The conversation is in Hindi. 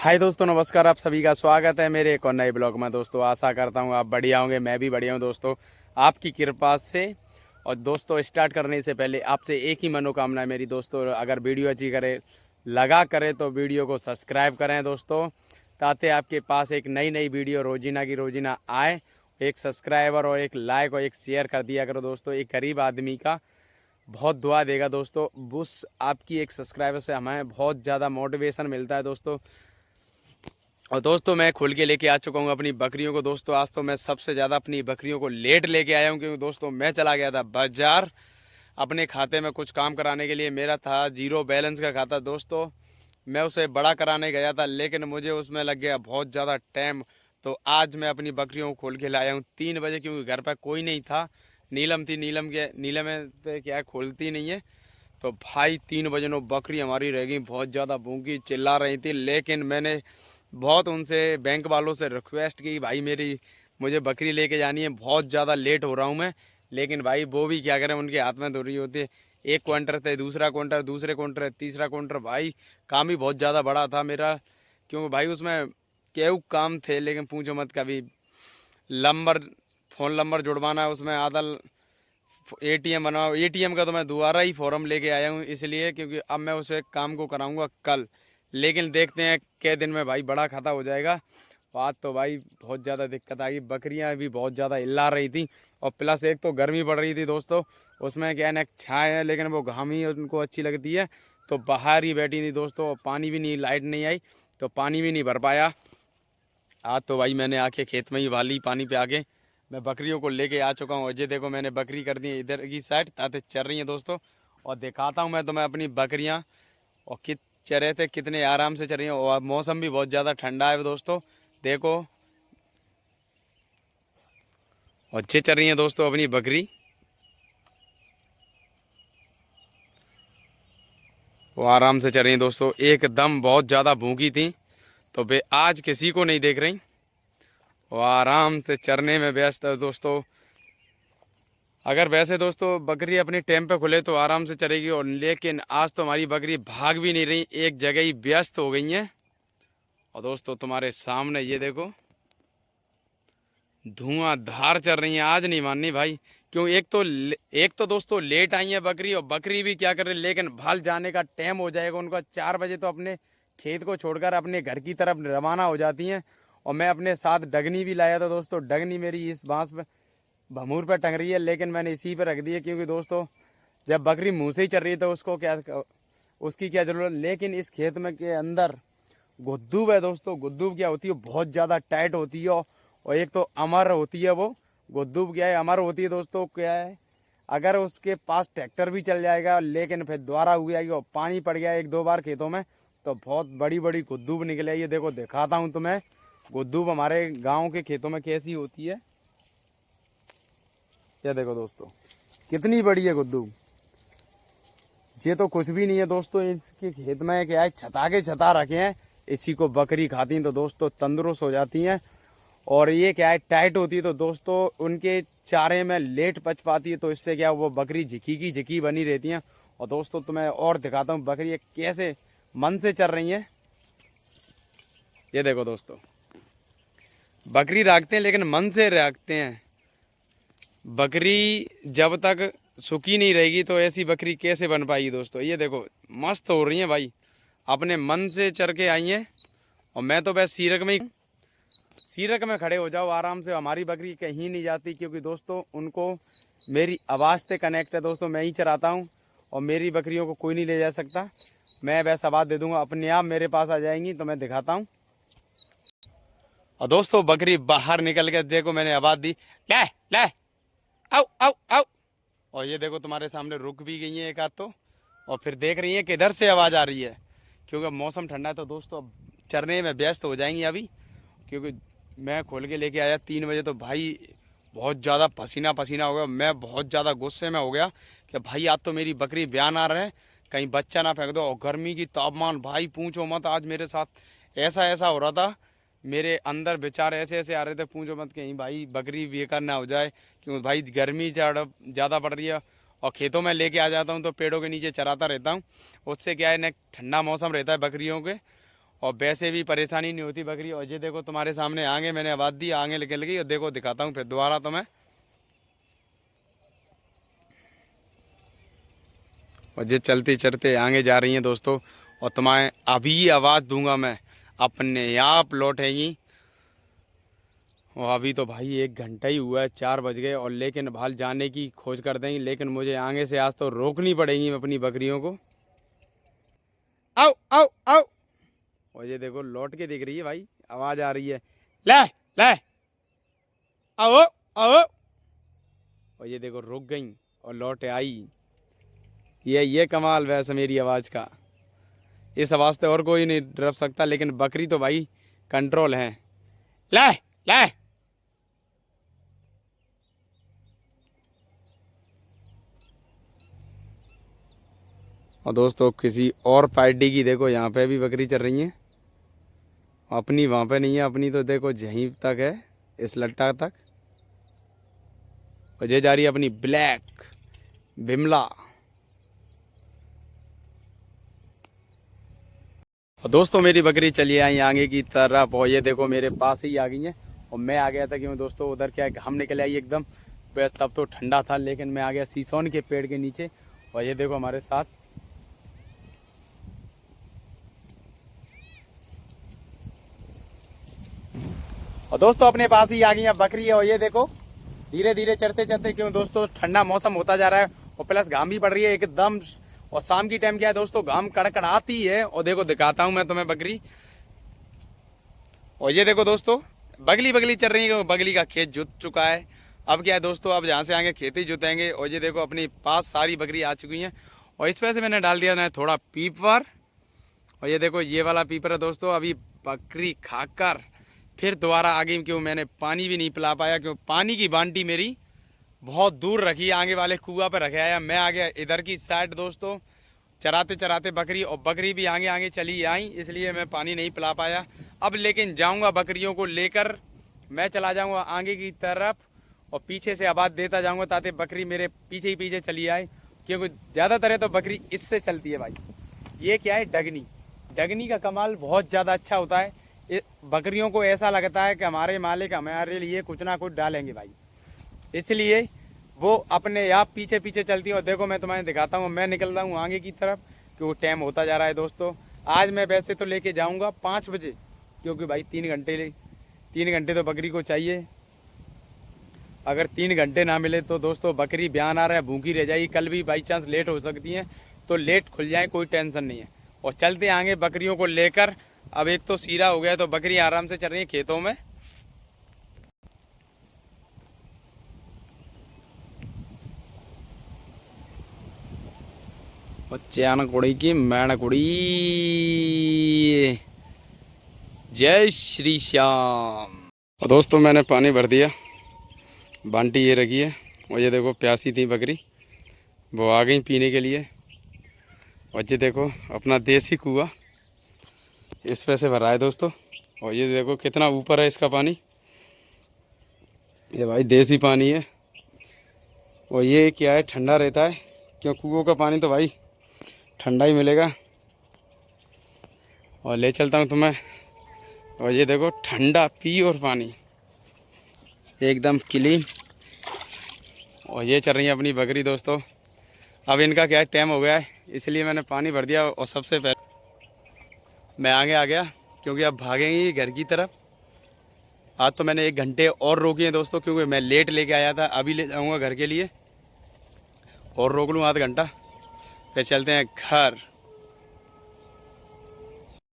हाय दोस्तों, नमस्कार। आप सभी का स्वागत है मेरे एक और नए ब्लॉग में। दोस्तों आशा करता हूँ आप बढ़िया होंगे, मैं भी बढ़िया हूँ दोस्तों, आपकी कृपा से। और दोस्तों स्टार्ट करने से पहले आपसे एक ही मनोकामना है मेरी दोस्तों, अगर वीडियो अच्छी करे तो वीडियो को सब्सक्राइब करें दोस्तों, ताकि आपके पास एक नई नई वीडियो रोजीना की रोजीना आए। एक सब्सक्राइबर और एक लाइक और एक शेयर कर दिया करो दोस्तों, एक गरीब आदमी का बहुत दुआ देगा दोस्तों। उस आपकी एक सब्सक्राइबर से हमें बहुत ज़्यादा मोटिवेशन मिलता है दोस्तों। और दोस्तों मैं खोल के लेके आ चुका हूँ अपनी बकरियों को दोस्तों। आज तो मैं सबसे ज़्यादा अपनी बकरियों को लेट लेके आया हूँ, क्योंकि दोस्तों मैं चला गया था बाजार अपने खाते में कुछ काम कराने के लिए। मेरा था जीरो बैलेंस का खाता दोस्तों, मैं उसे बड़ा कराने गया था, लेकिन मुझे उसमें लग गया बहुत ज़्यादा टाइम। तो आज मैं अपनी बकरियों को खोल के लाया हूँ 3 बजे, क्योंकि घर पर कोई नहीं था। नीलम थी, नीलम पे क्या है, खोलती नहीं है। तो भाई 3 बजे नो बकरी हमारी रह गई बहुत ज़्यादा भूखी, चिल्ला रही थी। लेकिन मैंने बहुत उनसे, बैंक वालों से रिक्वेस्ट की, भाई मेरी मुझे बकरी लेके जानी है, बहुत ज़्यादा लेट हो रहा हूँ मैं। लेकिन भाई वो भी क्या करें, उनके हाथ में थोड़ी होती है। एक काउंटर थे, दूसरा काउंटर, दूसरे काउंटर, तीसरा काउंटर। भाई काम ही बहुत ज़्यादा बड़ा था मेरा, क्योंकि भाई उसमें केहू काम थे, लेकिन पूछो मत। कभी नंबर, फ़ोन नंबर जुड़वाना, उसमें आधा एटीएम बनवाओ। एटीएम का तो मैं दोबारा ही फॉर्म लेके आया हूँ, इसलिए क्योंकि अब मैं उसे काम को कराऊंगा कल। लेकिन देखते हैं कै दिन में भाई बड़ा खाता हो जाएगा। आज तो भाई बहुत ज़्यादा दिक्कत आ गई, बकरियाँ भी बहुत ज़्यादा हिल्ला रही थी। और प्लस एक तो गर्मी पड़ रही थी दोस्तों, उसमें क्या है ना, छाए है, लेकिन वो घाम ही उनको अच्छी लगती है, तो बाहर ही बैठी थी दोस्तों। और पानी भी नहीं, लाइट नहीं आई तो पानी भी नहीं भर पाया। आज तो भाई मैंने आके खेत में ही वाली पानी पे आके मैं बकरियों को लेके आ चुका हूँ। और ये देखो मैंने बकरी कर दी है इधर की साइड, ताकि चल रही हैं दोस्तों। और दिखाता हूँ मैं तुम्हें अपनी बकरियाँ, और चरे थे कितने आराम से चल रही हैं। और मौसम भी बहुत ज़्यादा ठंडा है दोस्तों, देखो। और ये चल रही हैं दोस्तों अपनी बकरी, वो आराम से चल रही हैं दोस्तों, एकदम बहुत ज़्यादा भूखी थी। तो वे आज किसी को नहीं देख रही, वो आराम से चरने में व्यस्त है दोस्तों। अगर वैसे दोस्तों बकरी अपनी टाइम पे खुले तो आराम से चलेगी, और लेकिन आज तो हमारी बकरी भाग भी नहीं रही, एक जगह ही व्यस्त हो गई हैं। और दोस्तों तुम्हारे सामने ये देखो, धुआंधार चल रही हैं, आज नहीं माननी भाई। क्यों, एक तो दोस्तों लेट आई है बकरी, और बकरी भी क्या कर रही, लेकिन भाल जाने का टाइम हो जाएगा उनका 4 बजे, तो अपने खेत को छोड़कर अपने घर की तरफ रवाना हो जाती हैं। और मैं अपने साथ डगनी भी लाया था दोस्तों, डगनी मेरी इस बांस पे, भमूर पे टंग रही है, लेकिन मैंने इसी पे रख दी है, क्योंकि दोस्तों जब बकरी मुंह से ही चल रही है तो उसको क्या, उसकी क्या जरूरत। लेकिन इस खेत में के अंदर गुद्दूब है दोस्तों। गुद्दूब क्या होती है, बहुत ज़्यादा टाइट होती है, और एक तो अमर होती है वो। गुद्दूब क्या है, अमर होती है दोस्तों। क्या है, अगर उसके पास ट्रैक्टर भी चल जाएगा, लेकिन फिर दोबारा हुई आएगी, और पानी पड़ गया एक दो बार खेतों में, तो बहुत बड़ी बड़ी गुद्दूब निकले। ये देखो दिखाता हूँ तुम्हें, गुद्दूब हमारे गाँव के खेतों में कैसी होती है। ये देखो दोस्तों कितनी बड़ी है गुद्दूब। ये तो कुछ भी नहीं है दोस्तों, इसके खेत में क्या है, छता के छता रखे हैं, इसी को बकरी खाती हैं तो दोस्तों तंदुरुस्त हो जाती हैं। और ये क्या है, टाइट होती है, तो दोस्तों उनके चारे में लेट पच पाती है, तो इससे क्या वो बकरी झिकी की झिकी बनी रहती हैं। और दोस्तों तुम्हें और दिखाता हूँ बकरी कैसे मन से चल रही हैं। ये देखो दोस्तों, बकरी रखते हैं लेकिन मन से रखते हैं। बकरी जब तक सूखी नहीं रहेगी तो ऐसी बकरी कैसे बन पाएगी दोस्तों। ये देखो मस्त हो रही हैं भाई, अपने मन से चर के आई हैं। और मैं तो बस सीरक में ही, सीरक में खड़े हो जाओ आराम से, हमारी बकरी कहीं नहीं जाती, क्योंकि दोस्तों उनको मेरी आवाज़ से कनेक्ट है दोस्तों। मैं ही चराता हूँ, और मेरी बकरियों को कोई नहीं ले जा सकता। मैं बस आवाज़ दे दूँगा, अपने आप मेरे पास आ जाएंगी, तो मैं दिखाता हूँ। और दोस्तों बकरी बाहर निकल के देखो, मैंने आवाज़ दी, ले ले, आओ आओ आओ। और ये देखो तुम्हारे सामने रुक भी गई है एक आध तो, और फिर देख रही है किधर से आवाज़ आ रही है, क्योंकि अब मौसम ठंडा है, तो दोस्तों अब चरने में व्यस्त हो जाएंगी अभी। क्योंकि मैं खोल के लेके आया 3 बजे, तो भाई बहुत ज़्यादा पसीना पसीना हो गया। मैं बहुत ज़्यादा गुस्से में हो गया कि भाई आज तो मेरी बकरी बयान आ रहा है, कहीं बच्चा ना फेंक दो। और गर्मी की तापमान भाई पूछो मत, आज मेरे साथ ऐसा ऐसा हो रहा था, मेरे अंदर विचार ऐसे ऐसे आ रहे थे, पूछो मत, कहीं भाई बकरी बेकार ना हो जाए, क्योंकि भाई गर्मी ज़्यादा पड़ रही है। और खेतों में लेके आ जाता हूँ तो पेड़ों के नीचे चराता रहता हूँ, उससे क्या है ना, ठंडा मौसम रहता है बकरियों के। और वैसे भी परेशानी नहीं होती बकरी। और ये देखो तुम्हारे सामने आगे मैंने आवाज़ दी, आगे निकल गई। और देखो दिखाता हूँ फिर दोबारा तुम्हें। और ये चलते चलते आगे जा रही हैं दोस्तों। और तुम्हें अभी आवाज़ दूंगा मैं, अपने आप लौटेंगी। और अभी तो भाई 1 घंटा ही हुआ है, 4 बज गए। और लेकिन भाल जाने की खोज कर देंगी, लेकिन मुझे आगे से आज तो रोकनी पड़ेगी अपनी बकरियों को। आओ आओ आओ। और ये देखो लौट के दिख रही है भाई, आवाज़ आ रही है, ले ले आओ आओ। और ये देखो रुक गई और लौट आई। ये कमाल वैसे मेरी आवाज़ का, इस आवाज़ से और कोई नहीं डर सकता। लेकिन बकरी तो भाई कंट्रोल है। ले ले। और दोस्तों किसी और पार्टी की देखो यहाँ पे भी बकरी चल रही है, अपनी वहाँ पे नहीं है। अपनी तो देखो यहीं तक है, इस लट्टा तक। और ये जा रही है अपनी ब्लैक बिमला। और दोस्तों मेरी बकरी चली आई आगे की तरफ। और ये देखो मेरे पास ही आ गई है। और मैं आ गया था क्यों दोस्तों, उधर क्या घाम निकल आई एकदम। तब तो ठंडा था, लेकिन मैं आ गया शीशोन के पेड़ के नीचे। और ये देखो हमारे साथ और दोस्तों अपने पास ही आ गई है बकरी है। और ये देखो धीरे धीरे चढ़ते चढ़ते क्यों दोस्तों ठंडा मौसम होता जा रहा है, और प्लस घाम भी पड़ रही है एकदम। और शाम की टाइम क्या है दोस्तों, घाम कड़कड़ाती है। और देखो दिखाता हूं मैं तुम्हें बकरी। और ये देखो दोस्तों बगली बगली चल रही है, बगली का खेत जुत चुका है। अब क्या है दोस्तों, अब जहाँ से आगे खेती जुतेंगे। और ये देखो अपनी पास सारी बकरी आ चुकी हैं। और इस वजह से मैंने डाल दिया ना थोड़ा पीपर। और ये देखो ये वाला पीपर है दोस्तों। अभी बकरी खाकर फिर दोबारा आ गई, क्यों मैंने पानी भी नहीं पिला पाया, क्यों पानी की बाल्टी मेरी बहुत दूर रखी, आगे वाले कुआं पर रखे आया। मैं आ गया इधर की साइड दोस्तों, चराते चराते बकरी। और बकरी भी आगे आगे चली आई, इसलिए मैं पानी नहीं पिला पाया। अब लेकिन जाऊंगा बकरियों को लेकर, मैं चला जाऊंगा आगे की तरफ और पीछे से आवाज़ देता जाऊंगा, ताकि बकरी मेरे पीछे ही पीछे चली आए। क्योंकि ज़्यादातर है तो बकरी इससे चलती है भाई। ये क्या है, डगनी। डगनी का कमाल बहुत ज़्यादा अच्छा होता है। बकरियों को ऐसा लगता है कि हमारे मालिक हमारे लिए कुछ ना कुछ डालेंगे भाई, इसलिए वो अपने आप पीछे पीछे चलती है। और देखो मैं तुम्हें दिखाता हूँ, मैं निकल रहा हूँ आगे की तरफ, क्योंकि टाइम होता जा रहा है दोस्तों। आज मैं वैसे तो लेके जाऊँगा 5 बजे, क्योंकि भाई 3 घंटे तो बकरी को चाहिए। अगर 3 घंटे ना मिले तो दोस्तों बकरी बयान आ रहा है, भूखी रह जाएगी। कल भी बाई चांस लेट हो सकती है, तो लेट खुल जाए कोई टेंशन नहीं है। और चलते आगे बकरियों को लेकर। अब एक तो सीरा हो गया, तो बकरी आराम से चल रही है खेतों में। चैन कुड़ी की मैन कुड़ी, जय श्री श्याम। और दोस्तों मैंने पानी भर दिया, बाल्टी ये रखी है। और ये देखो प्यासी थी बकरी, वो आ गई पीने के लिए। और ये देखो अपना देसी कुआं इस पे से भरा है दोस्तों। और ये देखो कितना ऊपर है इसका पानी, ये भाई देसी पानी है। और ये क्या है, ठंडा रहता है, क्यों कुओं का पानी तो भाई ठंडा ही मिलेगा। और ले चलता हूँ तुम्हें। और ये देखो ठंडा प्योर पानी एकदम क्लीन। और ये चल रही है अपनी बकरी दोस्तों। अब इनका क्या टाइम हो गया है, इसलिए मैंने पानी भर दिया। और सबसे पहले मैं आगे आ गया, क्योंकि अब भागेंगी घर की तरफ। आज तो मैंने 1 घंटे और रोकी है दोस्तों, क्योंकि मैं लेट लेके आया था। अभी ले जाऊँगा घर के लिए, और रोक लूँ आधा घंटा, फिर चलते हैं घर।